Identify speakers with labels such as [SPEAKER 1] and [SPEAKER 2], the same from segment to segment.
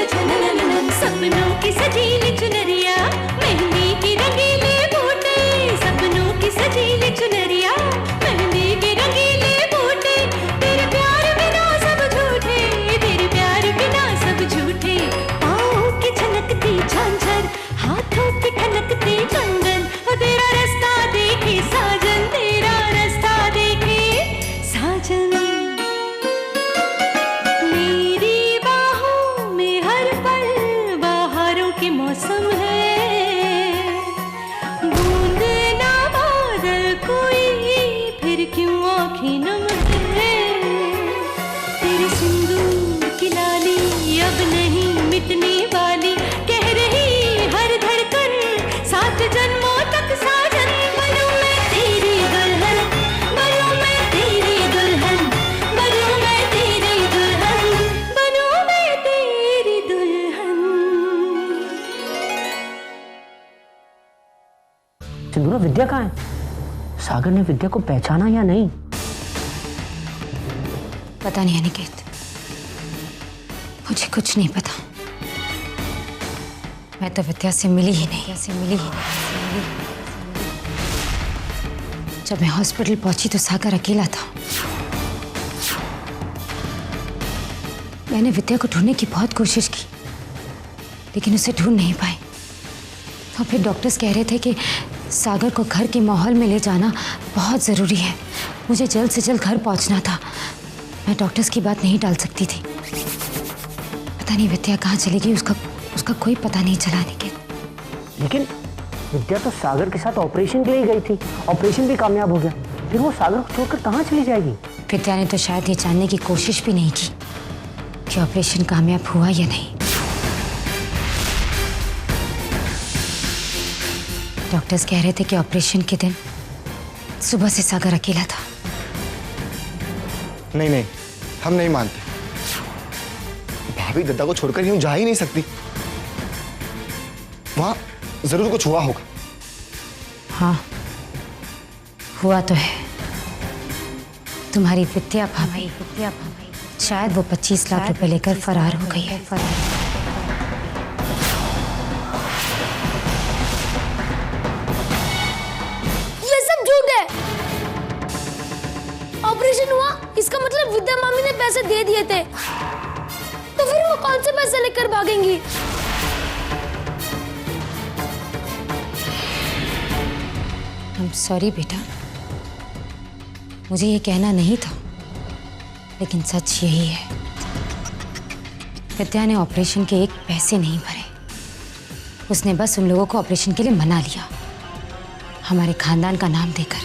[SPEAKER 1] झननननन, सपनों की सजीली चुनरिया, मेहंदी की रंगीले बूटे, सपनों की सजीली चुनरिया, मेहंदी की रंगीले बूटे, तेरे प्यार बिना सब झूठे, तेरे प्यार बिना सब झूठे, पाँव की छनकती झांझर, हाथों की ठनकती कंगन, वो तेरा रास्ता देखे साजन, तेरा रास्ता देखे साजन। मेरी बाहों में हर पल बहारों के मौसम है, बूंद ना बादल कोई फिर क्यों आँखें नम है, तेरे सिंदूर की लाली अब नहीं मिटने वाली, कह रही हर धड़कन सात जन्मों तक साजन। बनूं मैं तेरी दुल्हन, बनूं मैं तेरी दुल्हन, बनूं मैं तेरी दुल्हन, बनूं मैं तेरी दुल्हन।
[SPEAKER 2] सिंदूरा, विद्या कहाँ है? सागर ने विद्या को पहचाना या नहीं?
[SPEAKER 3] पता नहीं अनिकेत, मुझे कुछ नहीं पता। मैं तो विद्या से मिली ही नहीं। जब मैं हॉस्पिटल पहुंची तो सागर अकेला था। मैंने विद्या को ढूंढने की बहुत कोशिश की, लेकिन उसे ढूंढ नहीं पाई। तो फिर डॉक्टर्स कह रहे थे कि सागर को घर के माहौल में ले जाना बहुत ज़रूरी है। मुझे जल्द से जल्द घर पहुंचना था। मैं डॉक्टर्स की बात नहीं टाल सकती थी। पता नहीं विद्या कहाँ चली गई, उसका कोई पता नहीं चला।
[SPEAKER 2] लेकिन विद्या तो सागर के साथ ऑपरेशन के लिए गई थी, ऑपरेशन भी कामयाब हो गया, फिर वो सागर को छोड़कर कहाँ चली जाएगी?
[SPEAKER 3] विद्या ने तो शायद ये जानने की कोशिश भी नहीं की कि ऑपरेशन कामयाब हुआ या नहीं। डॉक्टर्स कह रहे थे कि ऑपरेशन के दिन सुबह से सागर अकेला था।
[SPEAKER 4] नहीं, हम नहीं मानते। भाभी दद्दा को छोड़कर यूं जा ही नहीं सकती। वहां जरूर कुछ हुआ होगा।
[SPEAKER 3] हाँ, हुआ तो है। तुम्हारी विद्या भाभी शायद वो 25 लाख रुपए लेकर फरार हो गई है।
[SPEAKER 5] ये सब झूठ है। ऑपरेशन हुआ इसका मतलब विद्या मामी ने पैसे दे दिए थे, तो फिर वो कौन से पैसे लेकर भागेंगी?
[SPEAKER 3] I'm sorry बेटा, मुझे ये कहना नहीं था, लेकिन सच यही है। विद्या ने ऑपरेशन के एक पैसे नहीं भरे। उसने बस उन लोगों को ऑपरेशन के लिए मना लिया, हमारे खानदान का नाम देकर,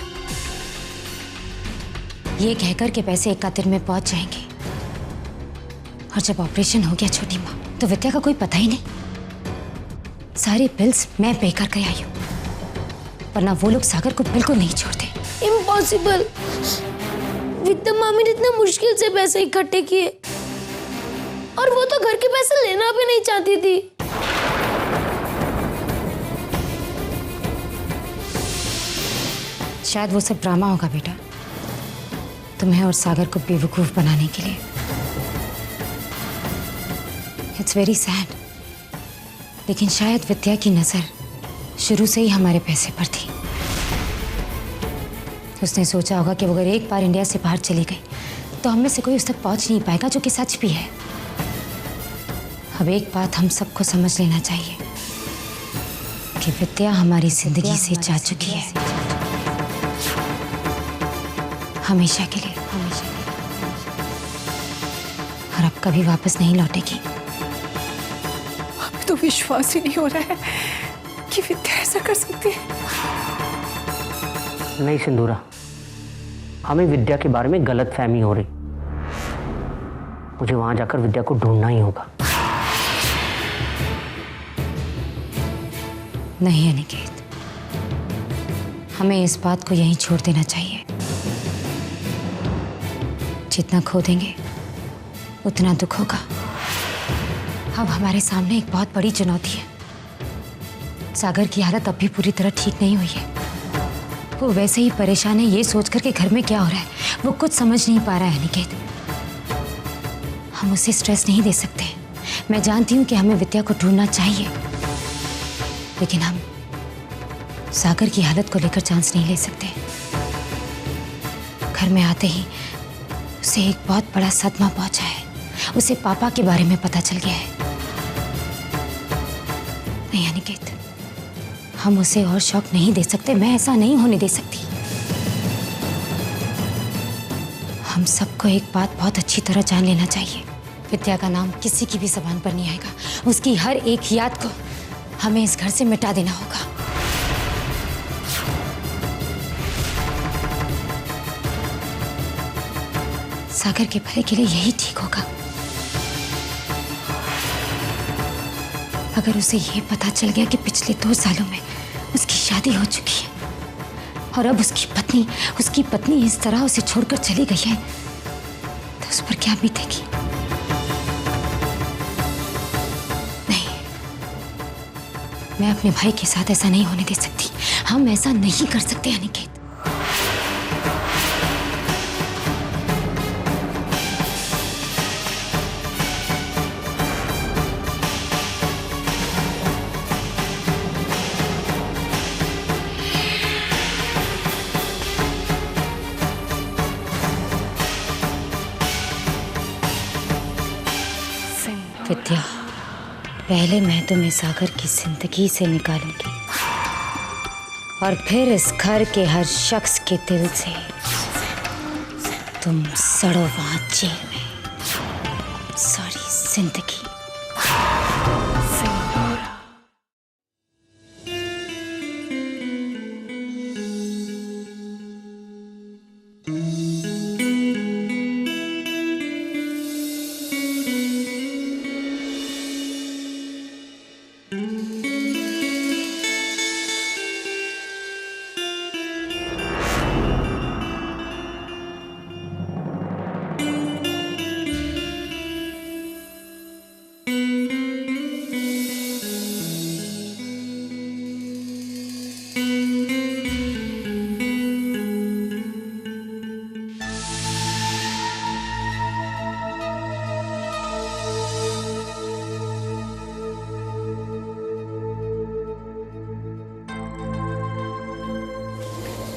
[SPEAKER 3] ये कहकर के पैसे एकातिर में पहुंच जाएंगे। और जब ऑपरेशन हो गया छोटी माँ, तो विद्या का कोई पता ही नहीं। सारे बिल्स मैं पे कर आई हूँ, वरना वो लोग सागर को बिल्कुल नहीं छोड़ते।
[SPEAKER 5] इम्पॉसिबल। विद्या मामी ने इतना मुश्किल से पैसे इकट्ठे किए, और वो तो घर के पैसे लेना भी नहीं चाहती थी।
[SPEAKER 3] शायद वो सब ड्रामा होगा बेटा, तुम्हें और सागर को बेवकूफ बनाने के लिए। इट्स वेरी सैड, लेकिन शायद विद्या की नजर शुरू से ही हमारे पैसे पर थी। उसने सोचा होगा कि वो अगर एक बार इंडिया से बाहर चली गई तो हम में से कोई उस तक पहुंच नहीं पाएगा, जो कि सच भी है। अब एक बात हम सबको समझ लेना चाहिए कि विद्या हमारी जिंदगी से जा चुकी है, हमेशा के लिए। और अब कभी वापस नहीं लौटेगी।
[SPEAKER 6] तो विश्वास ही नहीं हो रहा है कि विद्या ऐसा कर सकती है।
[SPEAKER 2] नहीं सिंदूरा, हमें विद्या के बारे में गलतफहमी हो रही। मुझे वहां जाकर विद्या को ढूंढना ही होगा।
[SPEAKER 3] नहीं अनिकेत, हमें इस बात को यहीं छोड़ देना चाहिए। जितना खो देंगे उतना दुख होगा। अब हमारे सामने एक बहुत बड़ी चुनौती है। सागर की हालत अब भी पूरी तरह ठीक नहीं हुई है। वो वैसे ही परेशान है ये सोचकर कि घर में क्या हो रहा है, वो कुछ समझ नहीं पा रहा है अनिकेत। हम उसे स्ट्रेस नहीं दे सकते, मैं जानती हूँ कि हमें विद्या को ढूंढना चाहिए, लेकिन हम सागर की हालत को लेकर चांस नहीं ले सकते। घर में आते ही उसे एक बहुत बड़ा सदमा पहुंचा है। उसे पापा के बारे में पता चल गया है। नहीं अनिकेत, हम उसे और शौक नहीं दे सकते। मैं ऐसा नहीं होने दे सकती। हम सबको एक बात बहुत अच्छी तरह जान लेना चाहिए। विद्या का नाम किसी की भी जबान पर नहीं आएगा। उसकी हर एक याद को हमें इस घर से मिटा देना होगा। सागर के भले के लिए यही ठीक होगा। अगर उसे ये पता चल गया कि पिछले 2 सालों में उसकी शादी हो चुकी है और अब उसकी पत्नी इस तरह उसे छोड़कर चली गई है, तो उस पर क्या बीतेगी? नहीं, मैं अपने भाई के साथ ऐसा नहीं होने दे सकती। हम ऐसा नहीं कर सकते अनिकेत। विद्या, पहले मैं तुम्हें सागर की जिंदगी से निकालूंगी और फिर इस घर के हर शख्स के दिल से। तुम सड़ो वहां जेल में सारी जिंदगी।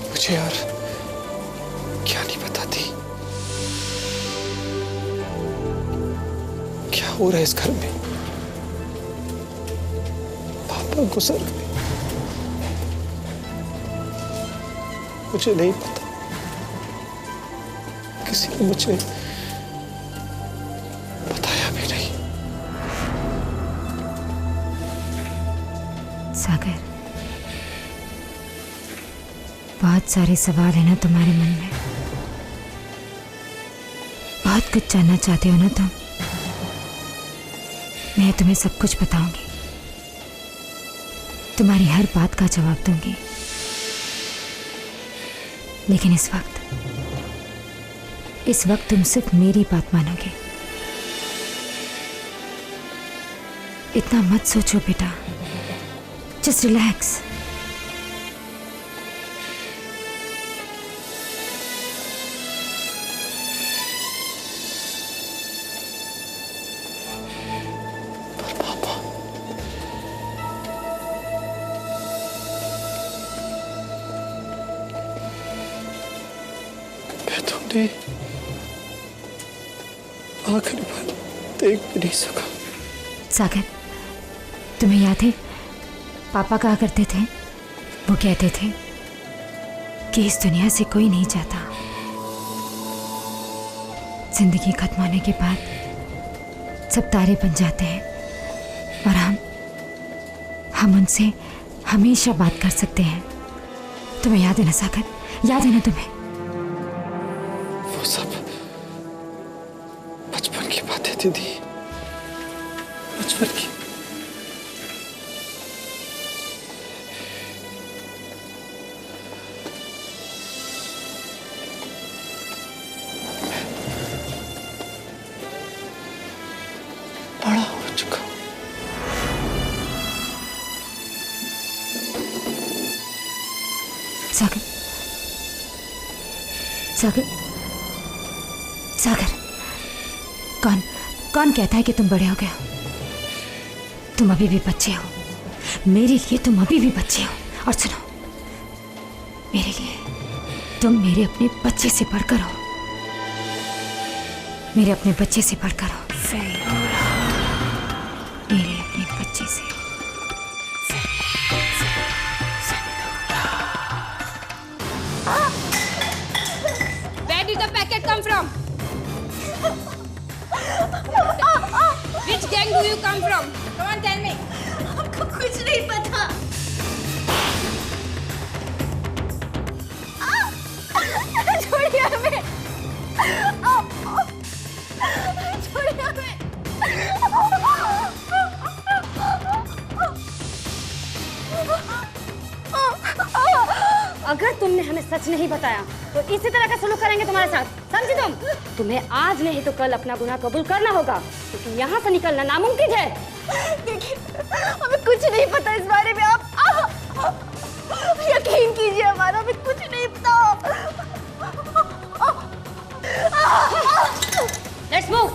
[SPEAKER 6] मुझे यार क्या नहीं बताती क्या हो रहा है इस घर में। पापा गुजर गए, मुझे नहीं पता। किसी ने मुझे बताया भी नहीं।
[SPEAKER 3] सागर, बहुत सारे सवाल है ना तुम्हारे मन में। बहुत कुछ जानना चाहते हो ना तुम। मैं तुम्हें सब कुछ बताऊंगी, तुम्हारी हर बात का जवाब दूंगी। लेकिन इस वक्त तुम सिर्फ मेरी बात मानोगे। इतना मत सोचो बेटा, जस्ट रिलैक्स।
[SPEAKER 6] तुमने आखिरी बार देख भी नहीं सका।
[SPEAKER 3] सागर, तुम्हें याद है पापा कहा करते थे? वो कहते थे कि इस दुनिया से कोई नहीं जाता। जिंदगी खत्म होने के बाद सब तारे बन जाते हैं और हम उनसे हमेशा बात कर सकते हैं। तुम्हें याद है ना सागर? याद है ना तुम्हें?
[SPEAKER 6] वो सब बचपन की बातें थी दी, बचपन की। बड़ा हो चुका।
[SPEAKER 3] सागर, सागर, सागर, कौन कहता है कि तुम बड़े हो गए हो? तुम अभी भी बच्चे हो, मेरे लिए तुम अभी भी बच्चे हो। और सुनो, मेरे लिए तुम मेरे अपने बच्चे से बढ़कर हो, मेरे अपने बच्चे से बढ़कर हो, मेरे अपने बच्चे से।
[SPEAKER 7] Where did the packet come from? Which gang do you come from? Come on, tell me.
[SPEAKER 5] हमको कुछ नहीं पता। छोड़िए हमें। छोड़िए हमें।
[SPEAKER 8] अगर तुमने हमें सच नहीं बताया तो इसी तरह का सलूक करेंगे तुम्हारे साथ, समझी तुम? तुम्हें आज नहीं तो कल अपना गुनाह कबूल करना होगा, क्योंकि यहाँ से निकलना नामुमकिन है।
[SPEAKER 5] देखिए, हमें कुछ नहीं पता इस बारे में। आप यकीन कीजिए, हमारा हमें कुछ नहीं पता।
[SPEAKER 8] Let's move.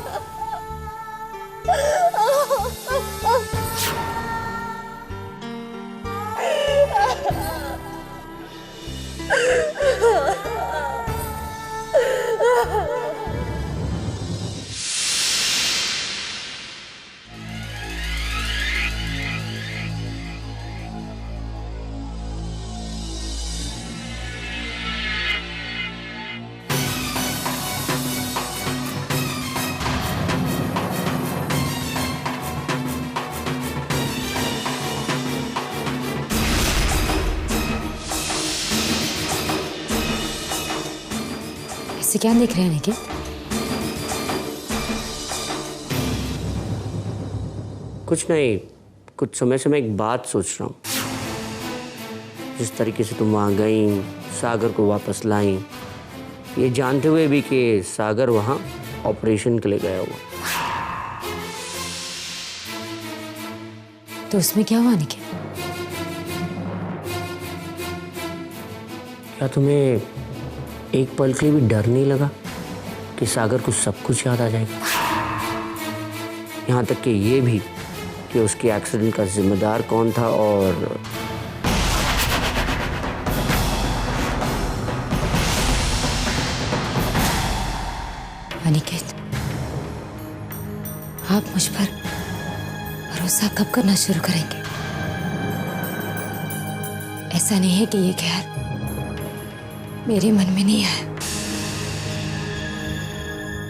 [SPEAKER 3] ऐसे क्या देख रहे हैं निखिल?
[SPEAKER 2] कुछ नहीं, कुछ समय से मैं एक बात सोच रहा हूँ। जिस तरीके से तुम वहाँ गई, सागर को वापस लाई, ये जानते हुए भी कि सागर वहाँ ऑपरेशन के लिए गया हुआ।
[SPEAKER 3] तो उसमें क्या हुआ निखिल?
[SPEAKER 2] क्या तुम्हें एक पल के लिए भी डर नहीं लगा कि सागर को सब कुछ याद आ जाएगा? यहाँ तक कि ये भी कि उसके एक्सीडेंट का जिम्मेदार कौन था और
[SPEAKER 3] अनिकेत, आप मुझ पर भरोसा कब करना शुरू करेंगे? ऐसा नहीं है कि ये ख्याल मेरे मन में नहीं आया,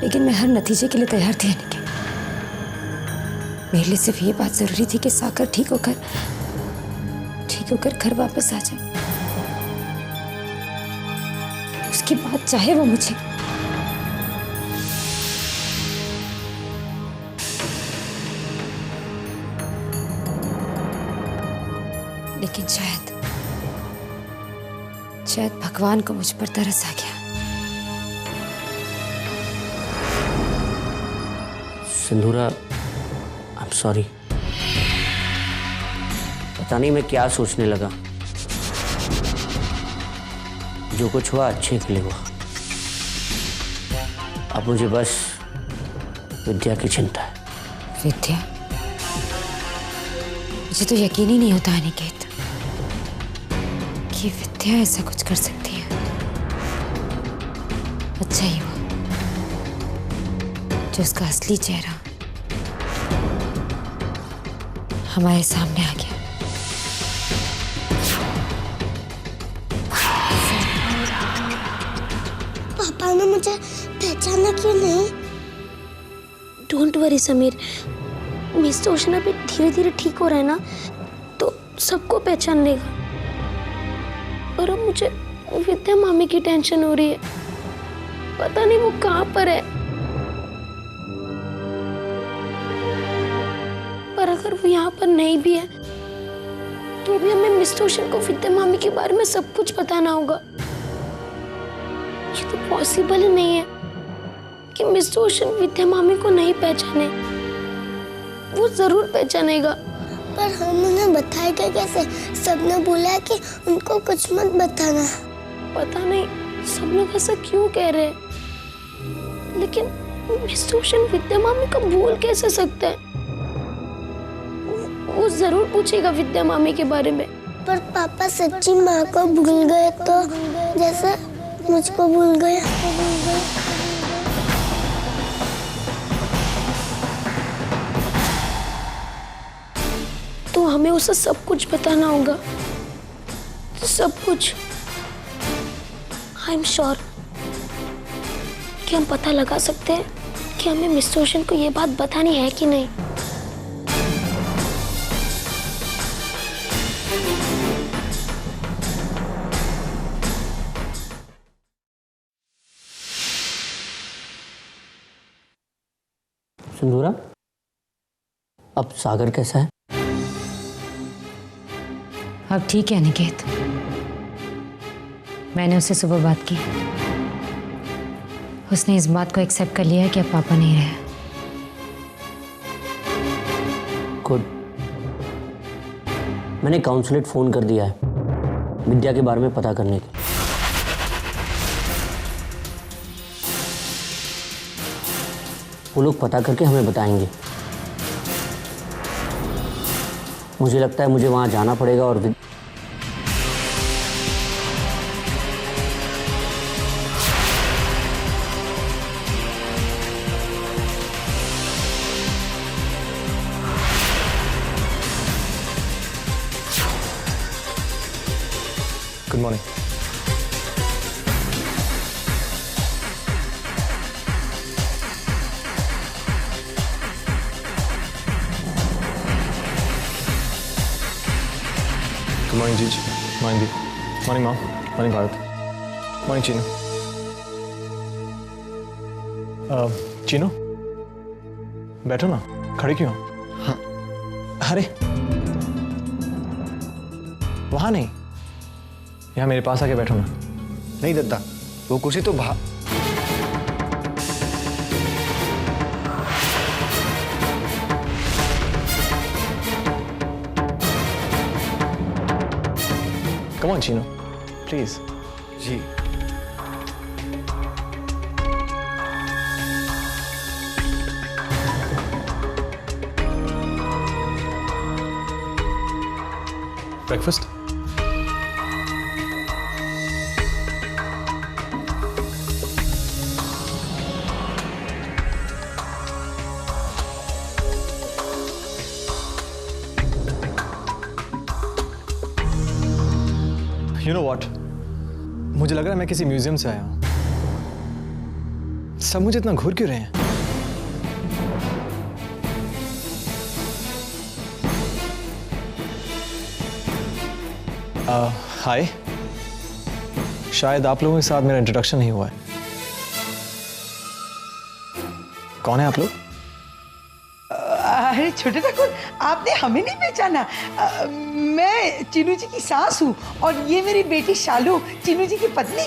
[SPEAKER 3] लेकिन मैं हर नतीजे के लिए तैयार थी अनिकेत। मेरे लिए सिर्फ ये बात जरूरी थी कि सागर ठीक होकर घर वापस आ जाए। उसके बाद चाहे वो मुझे लेकिन शायद भगवान को मुझ पर तरस आ गया।
[SPEAKER 2] सिंधूरा, आई एम सॉरी। पता नहीं मैं क्या सोचने लगा। जो कुछ हुआ अच्छे के लिए हुआ। अब मुझे बस विद्या की चिंता है।
[SPEAKER 3] विद्या? मुझे तो यकीन ही नहीं होता अनिकेत कि विद्या ऐसा कुछ कर सकती है। अच्छा ही हुआ जो उसका असली चेहरा हमारे सामने आ गया।
[SPEAKER 5] पापा ने मुझे पहचाना क्यों नहीं? डोंट वरी समीर, मिस रोशन अभी धीरे धीरे ठीक हो रहा है ना, तो सबको पहचान लेगा। और अब मुझे विद्या मामी की टेंशन हो रही है। पता नहीं वो कहाँ पर है। पर अगर वो यहाँ पर नहीं भी है तो भी हमें मिस रोशन को विद्या मामी के बारे में सब कुछ बताना होगा। ये तो पॉसिबल ही नहीं है कि मिस रोशन विद्या मामी को नहीं पहचाने। वो जरूर पहचानेगा। पर हम उन्हें बताएगा कैसे? सबने बोला है कि उनको कुछ मत बताना। पता नहीं सब लोग ऐसा क्यों कह रहे हैं, लेकिन मिस रोशन विद्या मामी को भूल कैसे सकते हैं? वो जरूर पूछेगा विद्या मामी के बारे में। पर पापा सच्ची माँ को भूल गए तो जैसे मुझको भूल गया। तो हमें उसे सब कुछ बताना होगा, सब कुछ। आई एम श्योर कि हम पता लगा सकते हैं कि हमें मिस्टर ओशन को ये बात बतानी है कि नहीं।
[SPEAKER 2] सिंदूरा, अब सागर कैसा है?
[SPEAKER 3] अब ठीक है निकेत। मैंने उससे सुबह बात की, उसने इस बात को एक्सेप्ट कर लिया है कि अब पापा नहीं रहे।
[SPEAKER 2] गुड। मैंने काउंसलेट फोन कर दिया है विद्या के बारे में पता करने के। वो लोग पता करके हमें बताएंगे। मुझे लगता है मुझे वहां जाना पड़ेगा और
[SPEAKER 4] गुड मॉर्निंग। गुड मॉर्निंग जीज, मॉर्निंग दी, मॉर्निंग माँ, मॉर्निंग भारत, मॉर्निंग चीनू। चीनू बैठो ना, खड़े क्यों? हाँ। अरे वहाँ नहीं, यहाँ मेरे पास आके बैठो ना। नहीं दत्ता, वो कुर्सी तो बाहर। Come on Chinu, please. जी। ब्रेकफास्ट? You know what? मुझे लग रहा है मैं किसी म्यूजियम से आया हूं। सब मुझे इतना घूर क्यों रहे हैं? हाय, शायद आप लोगों के साथ मेरा इंट्रोडक्शन नहीं हुआ है। कौन है आप लोग?
[SPEAKER 6] अरे छोटे ठाकुर, आपने हमें नहीं पहचाना? मैं चीनू जी की सास हूँ और ये मेरी बेटी शालू, चीनू जी की पत्नी।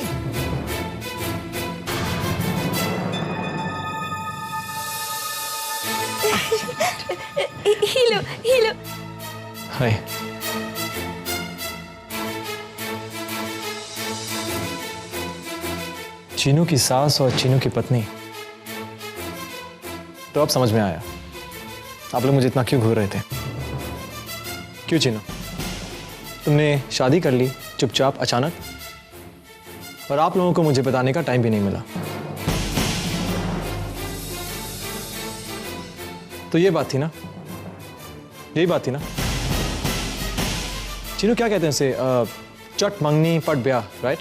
[SPEAKER 5] हिलो हिलो।
[SPEAKER 4] हाय। चीनू की सास और चीनू की पत्नी, तो अब समझ में आया आप लोग मुझे इतना क्यों घूर रहे थे। क्यों चीनू, तुमने शादी कर ली चुपचाप अचानक, और आप लोगों को मुझे बताने का टाइम भी नहीं मिला। तो ये बात थी ना, यही बात थी ना। चीनू क्या कहते हैं इसे, चट मंगनी पट ब्याह, राइट?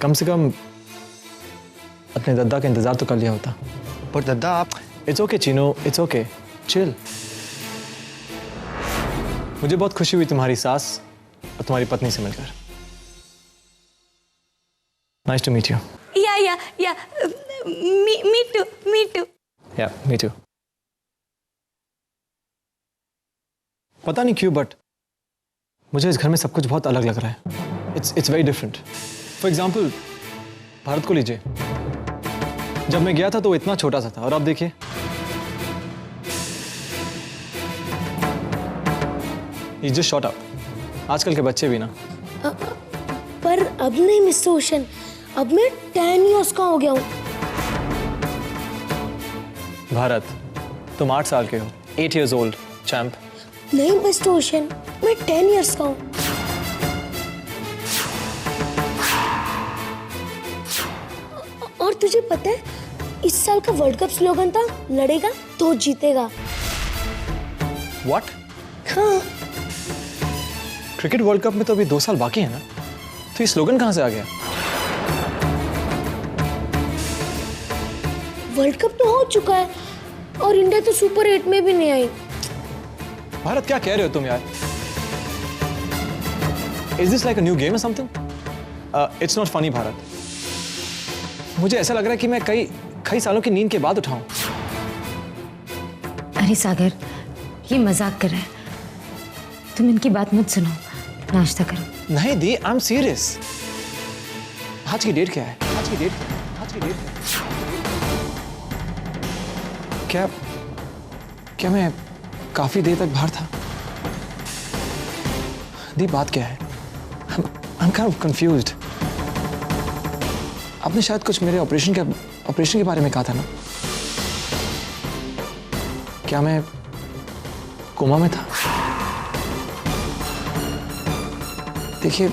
[SPEAKER 4] कम से कम अपने दद्दा का इंतजार तो कर लिया होता। पर दद्दा आप। It's okay Chinu, it's okay, chill. मुझे बहुत खुशी हुई तुम्हारी सास और तुम्हारी पत्नी से मिलकर। Nice to meet you.
[SPEAKER 5] Yeah me to.
[SPEAKER 4] या मी टू। पता नहीं क्यों बट मुझे इस घर में सब कुछ बहुत अलग लग रहा है। It's very different. For example Bharat को लीजिए, जब मैं गया था तो वो इतना छोटा सा था और अब देखिए। He's just shot up. आजकल के बच्चे भी ना।
[SPEAKER 5] पर अब नहीं मिस्टर ओशन, अब मैं 10 इयर्स का हो गया हूँ।
[SPEAKER 4] भारत, तुम 8 साल के हो, 8 years old, चैंप।
[SPEAKER 5] नहीं मिस्टर ओशन, मैं 10 इयर्स का हूँ। और तुझे पता है इस साल का वर्ल्ड कप स्लोगन था लड़ेगा तो जीतेगा।
[SPEAKER 4] व्हाट?
[SPEAKER 5] हाँ,
[SPEAKER 4] क्रिकेट वर्ल्ड कप में तो अभी 2 साल बाकी है ना, तो ये स्लोगन कहाँ से आ गया?
[SPEAKER 5] वर्ल्ड कप तो हो चुका है और इंडिया तो सुपर 8 में भी नहीं आई।
[SPEAKER 4] भारत क्या कह रहे हो तुम यार? Is this like a new game और something? It's not funny Bharat. मुझे ऐसा लग रहा है कि मैं कई सालों की नींद के बाद उठाऊं।
[SPEAKER 3] अरे सागर, ये मजाक कर रहा है। तुम इनकी बात मत सुनो, नाश्ता करो।
[SPEAKER 4] नहीं दी, आई एम सीरियस। आज की डेट क्या है? आज की डेट क्या मैं काफी देर तक बाहर था? दी, बात क्या है? I'm kind of confused. आपने शायद कुछ मेरे ऑपरेशन के बारे में कहा था ना? क्या मैं कोमा में था? देखिए,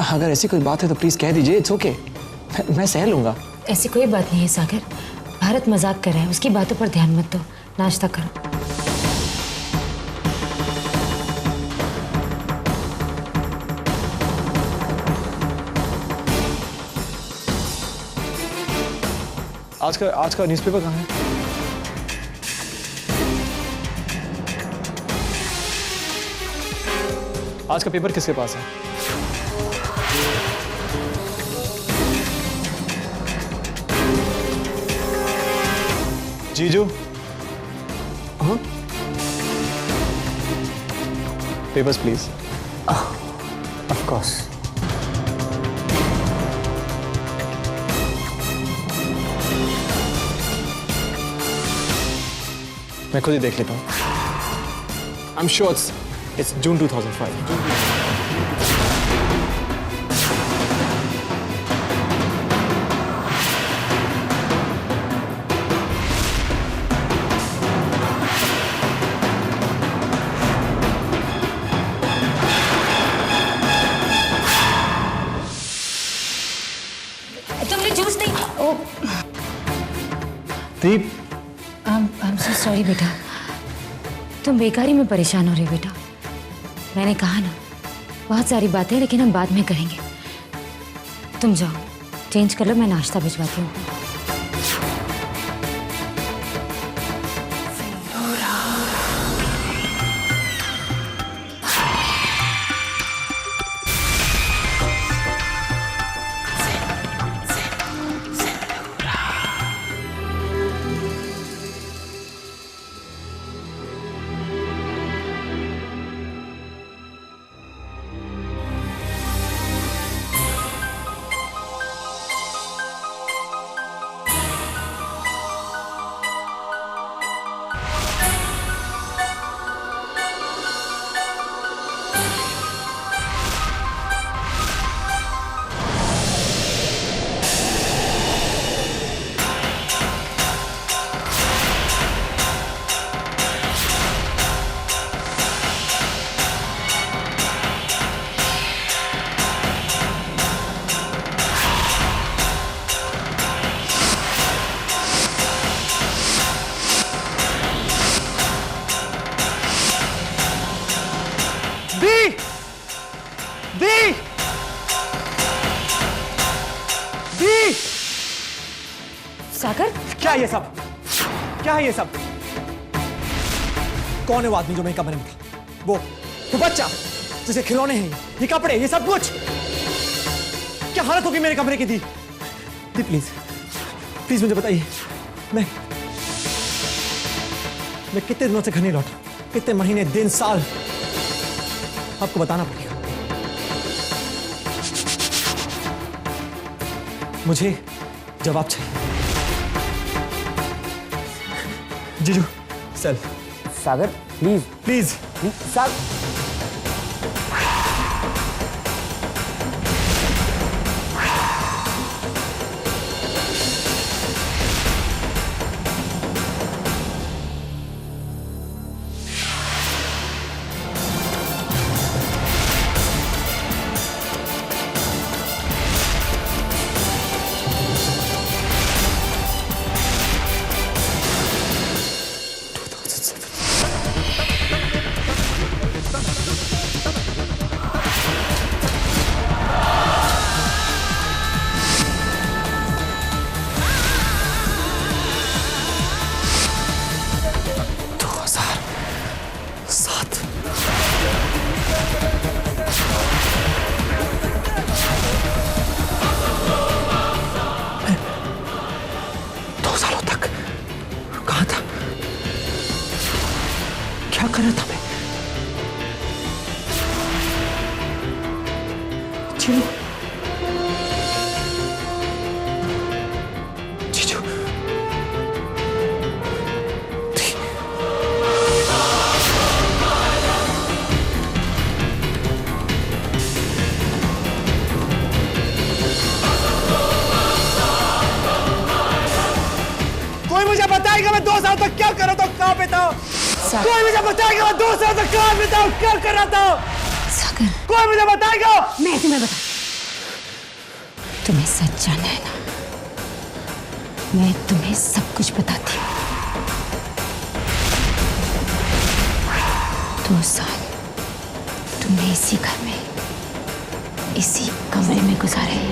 [SPEAKER 4] अगर ऐसी कोई बात है तो प्लीज कह दीजिए। इट्स ओके, मैं सह लूंगा।
[SPEAKER 3] ऐसी कोई बात नहीं है सागर। भारत मजाक कर रहा है, उसकी बातों पर ध्यान मत दो। नाश्ता करो।
[SPEAKER 4] आज का न्यूज़पेपर कहाँ है? आज का पेपर किसके पास है? जीजू।
[SPEAKER 2] हाँ,
[SPEAKER 4] पेपर्स प्लीज।
[SPEAKER 2] Of course.
[SPEAKER 4] मैं खुद ही देख लेता हूँ। आई एम श्योर इट्स जून 2005।
[SPEAKER 3] तुमने जूस नहीं? ओ,
[SPEAKER 4] दीप,
[SPEAKER 3] आई एम सो सॉरी बेटा। तुम बेकारी में परेशान हो रहे हो बेटा। मैंने कहा ना, बहुत सारी बातें लेकिन हम बाद में करेंगे। तुम जाओ, चेंज कर लो, मैं नाश्ता भिजवाती हूँ। सागर,
[SPEAKER 4] क्या है ये सब? क्या है ये सब? कौन है वो आदमी जो मेरे कमरे में था? वो बच्चा जिसे खिलौने हैं, ये कपड़े, ये सब कुछ? क्या हालत होगी मेरे कमरे की? दी प्लीज प्लीज मुझे बताइए। मैं कितने दिनों से घर नहीं लौटा, कितने महीने, दिन, साल, आपको बताना पड़ेगा। मुझे जवाब चाहिए। जीजू, सेल।
[SPEAKER 2] Sagar please
[SPEAKER 4] please.
[SPEAKER 2] सागर,
[SPEAKER 4] क्या कर रहा था मैं? जीजू, जीजू,
[SPEAKER 9] कोई मुझे बताएगा मैं 2 साल तक क्या कर रहा था, कहाँ पे था? कोई मुझे बताएगा मैं 2 साल तक कहाँ पे था, क्या कर रहा था?
[SPEAKER 3] सागर,
[SPEAKER 9] कोई मुझे बताएगा?
[SPEAKER 3] मैं तुम्हें बता, तुम्हें सच जानना है ना? मैं तुम्हें सब कुछ बताती हूँ। 2 साल तुमने इसी घर में, इसी कमरे में गुजारे हैं।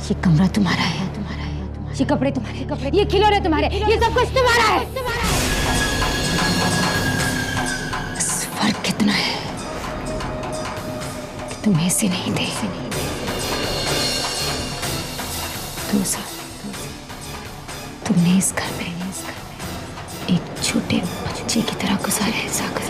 [SPEAKER 3] ये कमरा तुम्हारा है, ये कपड़े तुम्हारे, ये खिलौने तुम्हारे, ये सब कुछ तुम्हारा है। बस फर्क कितना है कि तुम्हें इसे नहीं दे। 2 साल तुमने इस घर में एक छोटे बच्चे की तरह गुजारे हैं सागर।